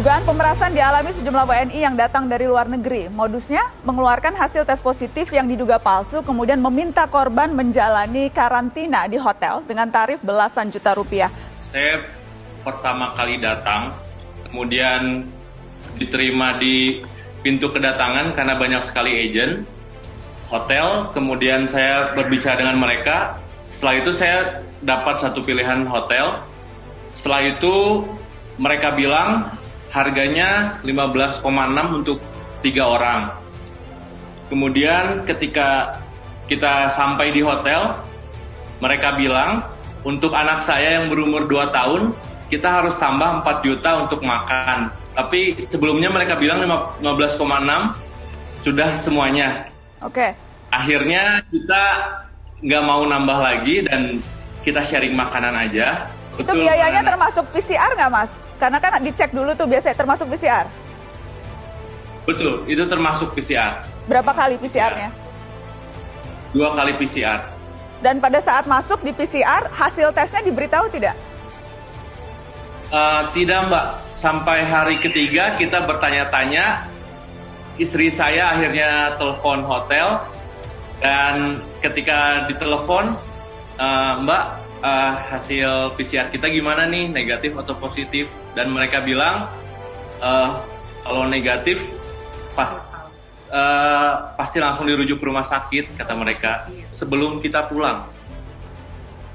Dugaan pemerasan dialami sejumlah WNI yang datang dari luar negeri. Modusnya mengeluarkan hasil tes positif yang diduga palsu, kemudian meminta korban menjalani karantina di hotel dengan tarif belasan juta rupiah. Saya pertama kali datang, kemudian diterima di pintu kedatangan karena banyak sekali agen hotel. Kemudian saya berbicara dengan mereka. Setelah itu saya dapat satu pilihan hotel. Setelah itu mereka bilang harganya 15,6 untuk 3 orang. Kemudian ketika kita sampai di hotel, mereka bilang untuk anak saya yang berumur 2 tahun, kita harus tambah 4 juta untuk makan. Tapi sebelumnya mereka bilang 15,6 sudah semuanya. Oke. Akhirnya kita nggak mau nambah lagi dan kita sharing makanan aja. Itu biayanya termasuk PCR nggak, Mas? Karena kan dicek dulu tuh biasanya termasuk PCR. Betul, itu termasuk PCR. Berapa kali PCR-nya? 2 kali PCR. Dan pada saat masuk di PCR, hasil tesnya diberitahu tidak? Tidak, Mbak. Sampai hari ketiga kita bertanya-tanya. Istri saya akhirnya telepon hotel. Dan ketika ditelepon, Mbak, hasil PCR kita gimana nih, negatif atau positif? Dan mereka bilang kalau negatif pasti langsung dirujuk ke rumah sakit, kata mereka. Sebelum kita pulang,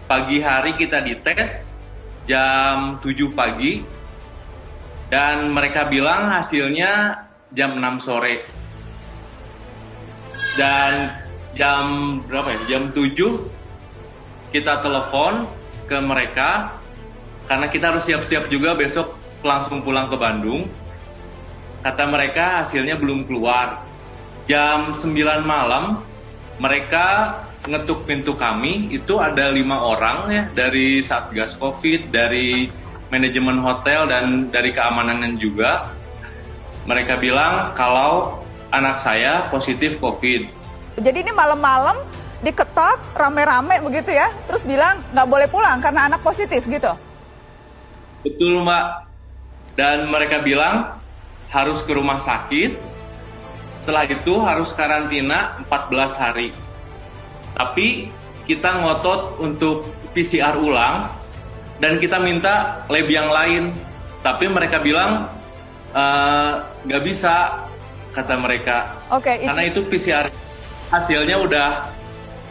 pagi hari kita dites jam 7 pagi dan mereka bilang hasilnya jam 6 sore. Dan jam berapa ya? Jam 7 kita telepon ke mereka karena kita harus siap-siap juga besok langsung pulang ke Bandung. Kata mereka hasilnya belum keluar. Jam 9 malam mereka ngetuk pintu kami, itu ada 5 orang ya dari Satgas Covid, dari manajemen hotel dan dari keamanan juga. Mereka bilang kalau anak saya positif Covid. Jadi ini malam-malam diketok rame-rame begitu ya, terus bilang nggak boleh pulang karena anak positif gitu? Betul, Mbak. Dan mereka bilang harus ke rumah sakit, setelah itu harus karantina 14 hari. Tapi kita ngotot untuk PCR ulang dan kita minta lab yang lain. Tapi mereka bilang nggak bisa, kata mereka. Oke, karena itu PCR hasilnya udah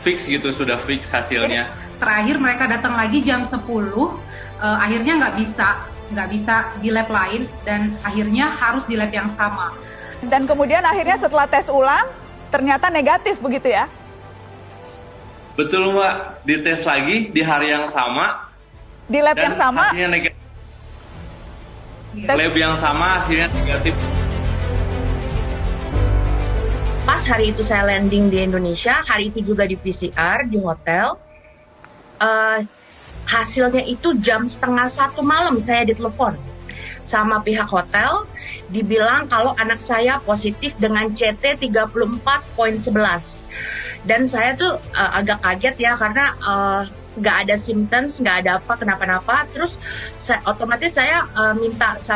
fix gitu, sudah fix hasilnya. Jadi, terakhir mereka datang lagi jam 10, akhirnya nggak bisa di lab lain dan akhirnya harus di lab yang sama. Dan kemudian akhirnya setelah tes ulang ternyata negatif begitu ya? Betul, Mbak, dites lagi di hari yang sama. Di lab yang sama? Hasilnya negatif. Lab yang sama hasilnya negatif. Pas hari itu saya landing di Indonesia, hari itu juga di PCR di hotel. Hasilnya itu jam 12:30 malam saya ditelepon sama pihak hotel, dibilang kalau anak saya positif dengan CT 34.11. Dan saya tuh agak kaget ya karena nggak ada symptoms, nggak ada apa kenapa-napa. Terus otomatis saya minta